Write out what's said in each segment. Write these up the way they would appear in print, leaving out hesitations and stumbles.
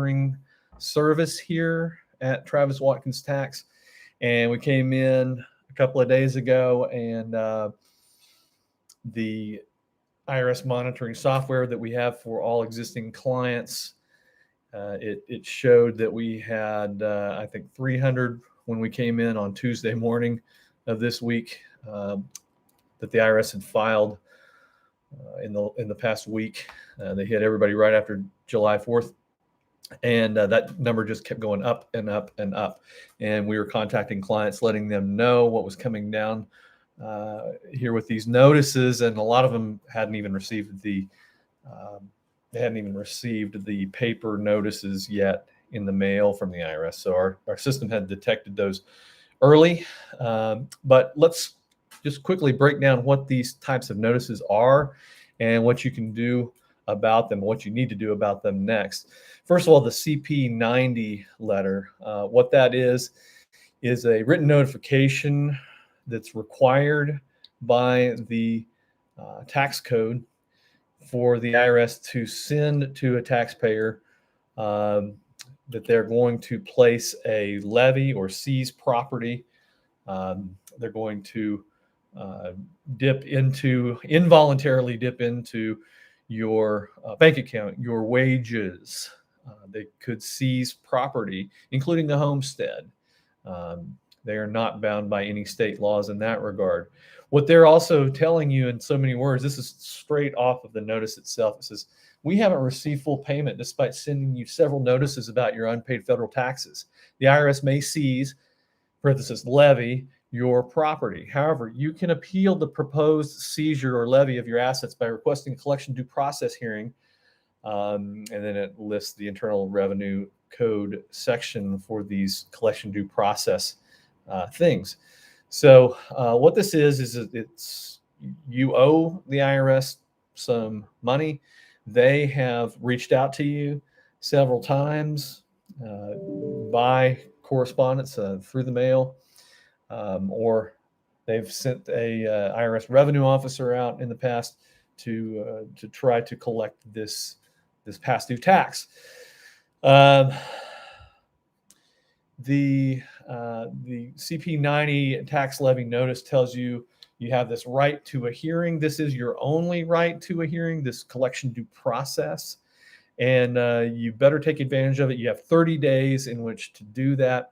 monitoring service here at Travis Watkins Tax. And we came in a couple of days ago, and the IRS monitoring software that we have for all existing clients, it showed that we had, I think, 300 when we came in on Tuesday morning of this week that the IRS had filed in the past week. They hit everybody right after July 4th. And that number just kept going up and up and up. And we were contacting clients, letting them know what was coming down here with these notices. And a lot of them hadn't even received the paper notices yet in the mail from the IRS. So our system had detected those early. But let's just quickly break down what these types of notices are and what you can do about them, what you need to do about them next. First of all, the CP 90 letter. What that is a written notification that's required by the tax code for the IRS to send to a taxpayer that they're going to place a levy or seize property. They're going to involuntarily dip into your bank account, your wages. They could seize property, including the homestead. They are not bound by any state laws in that regard. What they're also telling you in so many words, this is straight off of the notice itself. It says, we haven't received full payment despite sending you several notices about your unpaid federal taxes. The IRS may seize, parenthesis, levy, your property. However, you can appeal the proposed seizure or levy of your assets by requesting a collection due process hearing. And then it lists the Internal Revenue Code section for these collection due process things. So what this is it's you owe the IRS some money. They have reached out to you several times by correspondence through the mail. Or they've sent a IRS revenue officer out in the past to try to collect this past due tax. The CP 90 tax levy notice tells you you have this right to a hearing. This is your only right to a hearing, this collection due process, and you better take advantage of it. You have 30 days in which to do that.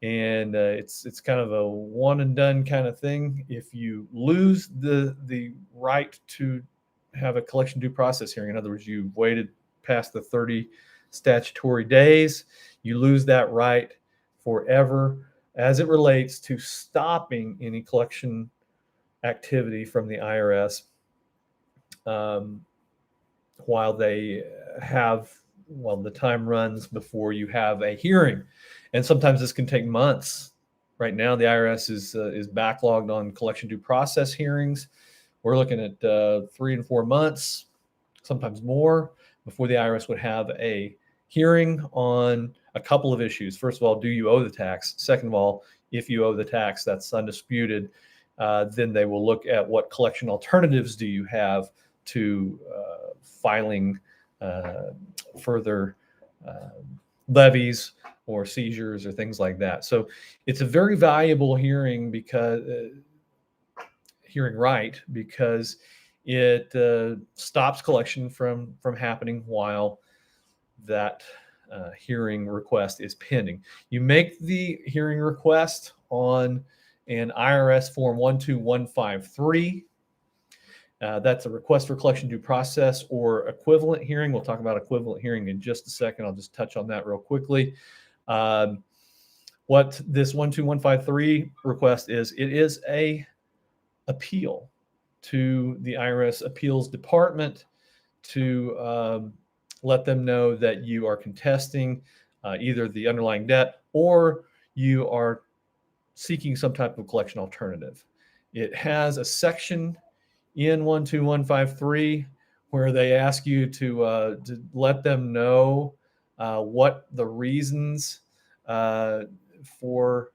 And it's kind of a one and done kind of thing. If you lose the right to have a collection due process hearing, in other words, you waited past the 30 statutory days, you lose that right forever as it relates to stopping any collection activity from the IRS while the time runs before you have a hearing. And sometimes this can take months. Right now, the IRS is backlogged on collection due process hearings. We're looking at 3 and 4 months, sometimes more, before the IRS would have a hearing on a couple of issues. First of all, do you owe the tax? Second of all, if you owe the tax, that's undisputed. Then they will look at what collection alternatives do you have to filing further levies or seizures or things like that. So it's a very valuable hearing because it stops collection from happening while that hearing request is pending. You make the hearing request on an IRS form 12153. That's a request for collection due process or equivalent hearing. We'll talk about equivalent hearing in just a second. I'll just touch on that real quickly. What this 12153 request is, it is a appeal to the IRS Appeals Department to let them know that you are contesting either the underlying debt or you are seeking some type of collection alternative. It has a section in 12153 where they ask you to let them know what the reasons for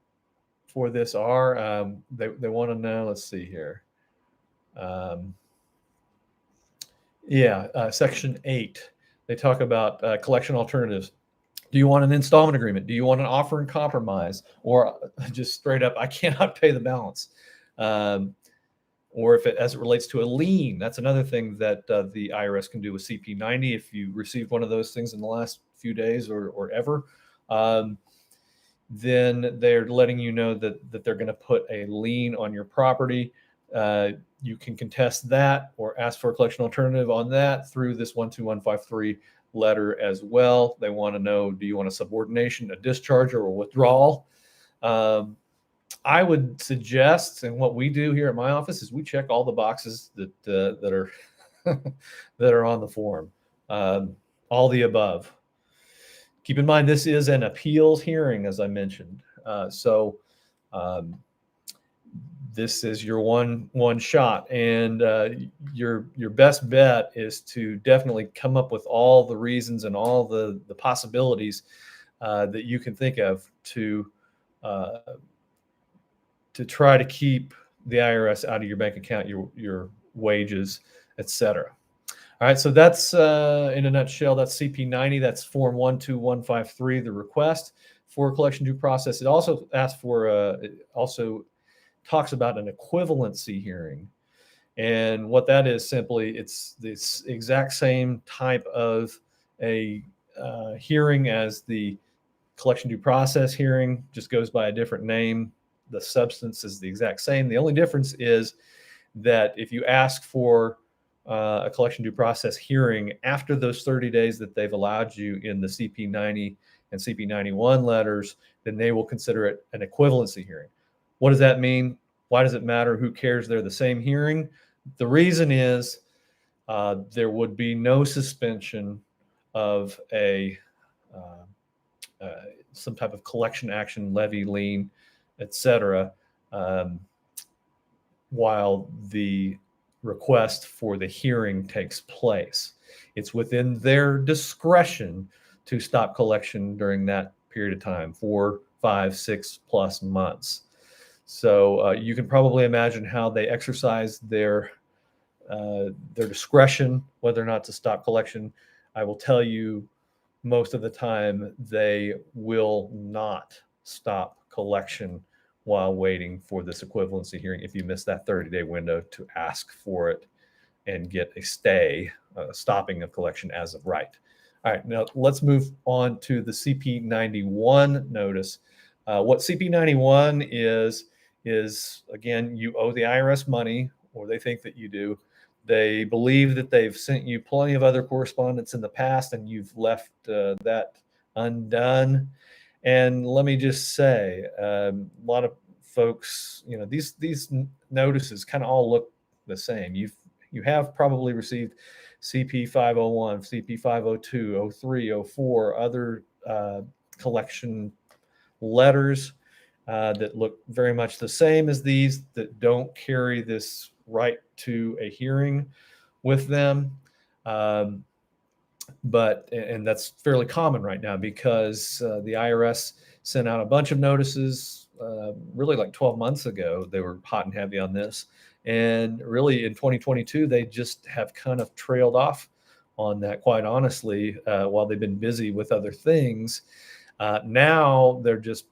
this are. They want to know, let's see here. Section 8. They talk about collection alternatives. Do you want an installment agreement? Do you want an offer in compromise, or just straight up, I cannot pay the balance? Um, or if it, as it relates to a lien, that's another thing that the IRS can do with CP90. If you received one of those things in the last few days or ever, um, then they're letting you know that they're going to put a lien on your property. You can contest that or ask for a collection alternative on that through this 12153 letter as well. They want to know, do you want a subordination, a discharge, or a withdrawal? I would suggest, and what we do here at my office is we check all the boxes that are that are on the form, all the above. Keep in mind, this is an appeals hearing, as I mentioned. So this is your one shot, and your best bet is to definitely come up with all the reasons and all the possibilities that you can think of to try to keep the IRS out of your bank account, your wages, etc. All right, so that's in a nutshell, that's CP90, that's Form 12153, the request for collection due process. It also asks for, it also talks about an equivalency hearing. And what that is simply, it's this exact same type of a hearing as the collection due process hearing, just goes by a different name. The substance is the exact same. The only difference is that if you ask for a collection due process hearing after those 30 days that they've allowed you in the CP90 and CP91 letters, then they will consider it an equivalency hearing. What does that mean? Why does it matter? Who cares? They're the same hearing. The reason is there would be no suspension of a some type of collection action, levy, lien, etc., while the request for the hearing takes place. It's within their discretion to stop collection during that period of time, 4, 5, 6+ months. So you can probably imagine how they exercise their discretion whether or not to stop collection. I will tell you, most of the time they will not stop collection while waiting for this equivalency hearing if you miss that 30-day window to ask for it and get a stay, stopping of collection as of right. All right, now let's move on to the CP91 notice. What CP91 is, again, you owe the IRS money, or they think that you do. They believe that they've sent you plenty of other correspondence in the past and you've left that undone. And let me just say, a lot of folks, you know, these notices kind of all look the same. You have probably received CP 501, CP 502, 03, 04, other collection letters that look very much the same as these, that don't carry this right to a hearing with them. But that's fairly common right now because the IRS sent out a bunch of notices really like 12 months ago. They were hot and heavy on this. And really in 2022, they just have kind of trailed off on that, quite honestly, while they've been busy with other things. Now they're just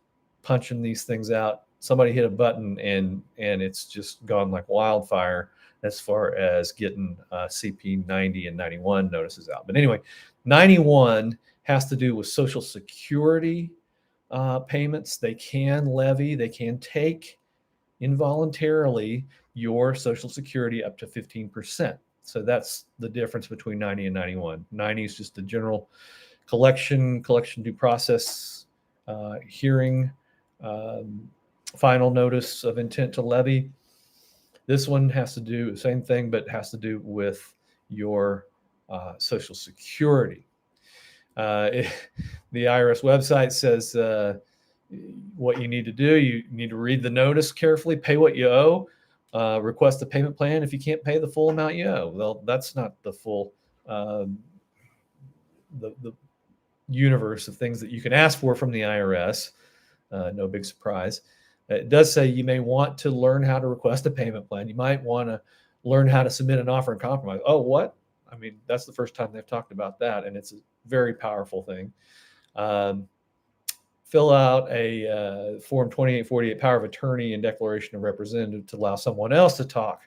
punching these things out. Somebody hit a button and it's just gone like wildfire as far as getting CP 90 and 91 notices out. But anyway, 91 has to do with Social Security payments. They can levy, they can take involuntarily your Social Security up to 15%. So that's the difference between 90 and 91. 90 is just the general collection due process hearing, final notice of intent to levy. This one has to do the same thing, but has to do with your Social Security. The IRS website says what you need to do. You need to read the notice carefully, pay what you owe, request a payment plan if you can't pay the full amount you owe. Well, that's not the full the universe of things that you can ask for from the IRS. No big surprise. It does say you may want to learn how to request a payment plan. You might want to learn how to submit an offer in compromise. Oh, what? I mean, that's the first time they've talked about that, and it's a very powerful thing. Um, Fill out a Form 2848 power of attorney and declaration of representative to allow someone else to talk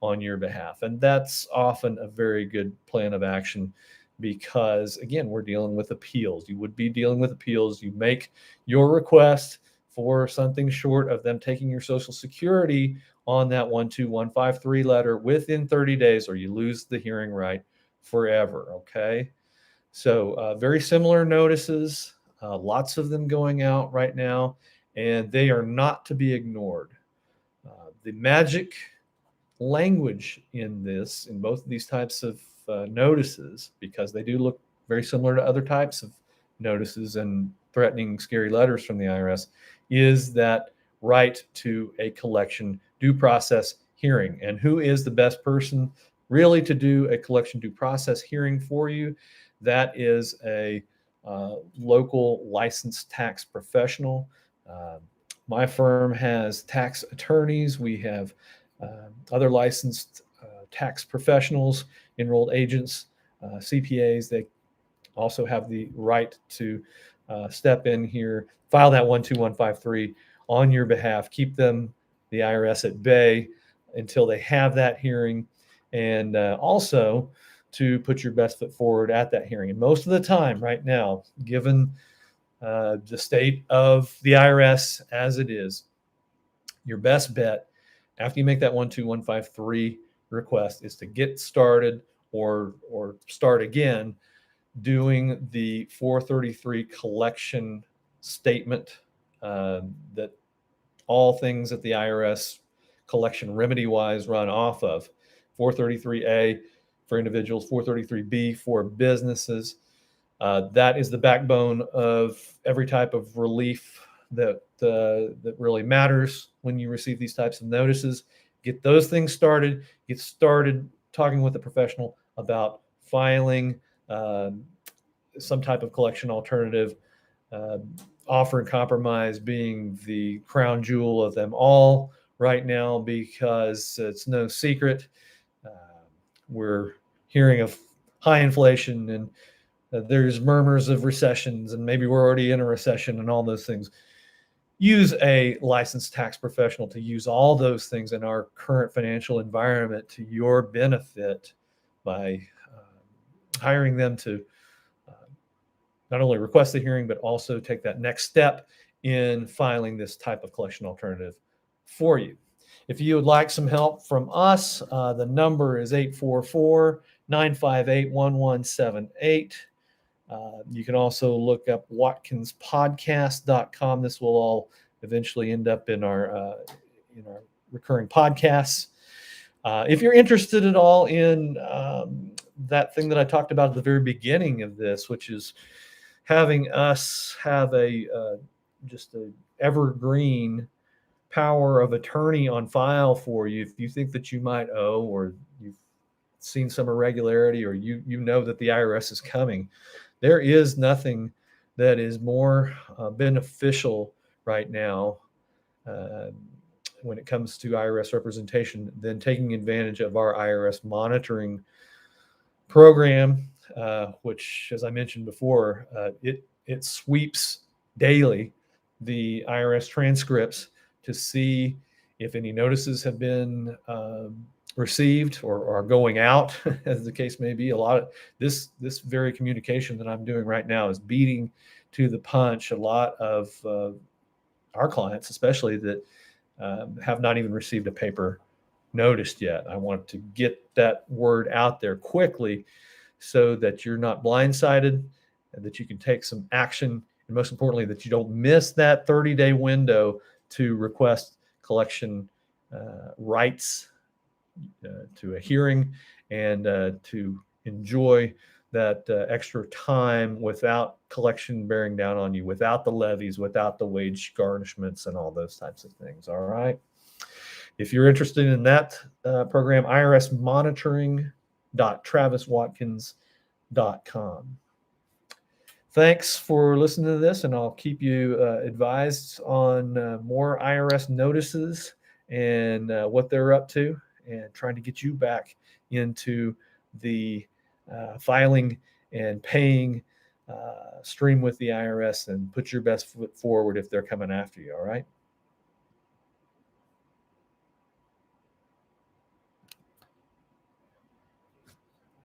on your behalf. And that's often a very good plan of action because, again, we're dealing with appeals. You would be dealing with appeals. You make your request for something short of them taking your Social Security on that 12153 letter within 30 days, or you lose the hearing right forever. Okay. So, very similar notices, lots of them going out right now, and they are not to be ignored. The magic language in this, in both of these types of notices, because they do look very similar to other types of notices and threatening, scary letters from the IRS, is that right to a collection due process hearing. And who is the best person really to do a collection due process hearing for you? That is a local licensed tax professional. Uh, my firm has tax attorneys. We have other licensed tax professionals, enrolled agents, CPAs. They also have the right to step in here, file that 12153 on your behalf, keep them, the IRS, at bay until they have that hearing, and also to put your best foot forward at that hearing. And most of the time, right now, given the state of the IRS as it is, your best bet after you make that 12153 request is to get started or start again doing the 433 collection statement that all things that the IRS collection remedy wise run off of. 433A for individuals, 433B for businesses. That is the backbone of every type of relief that really matters when you receive these types of notices. Get those things started. Get started talking with a professional about filing some type of collection alternative. Offer and compromise being the crown jewel of them all right now, because it's no secret we're hearing of high inflation, and there's murmurs of recessions, and maybe we're already in a recession and all those things. Use a licensed tax professional to use all those things in our current financial environment to your benefit by hiring them to not only request the hearing, but also take that next step in filing this type of collection alternative for you. If you would like some help from us, the number is 844-958-1178. You can also look up watkinspodcast.com. This will all eventually end up in our recurring podcasts. If you're interested at all in that thing that I talked about at the very beginning of this, which is having us have just a evergreen power of attorney on file for you, if you think that you might owe, or you've seen some irregularity, or you know that the IRS is coming, there is nothing that is more beneficial right now when it comes to IRS representation than taking advantage of our IRS monitoring program, which, as I mentioned before, it sweeps daily the IRS transcripts to see if any notices have been received or are going out, as the case may be. A lot of this very communication that I'm doing right now is beating to the punch a lot of our clients, especially that have not even received a paper notice yet. I want to get that word out there quickly so that you're not blindsided, and that you can take some action, and most importantly, that you don't miss that 30-day window to request collection rights to a hearing, and to enjoy that extra time without collection bearing down on you, without the levies, without the wage garnishments, and all those types of things. All right. If you're interested in that program, irsmonitoring.traviswatkins.com. Thanks for listening to this, and I'll keep you advised on more IRS notices and what they're up to, and trying to get you back into the filing and paying stream with the IRS and put your best foot forward if they're coming after you. All right.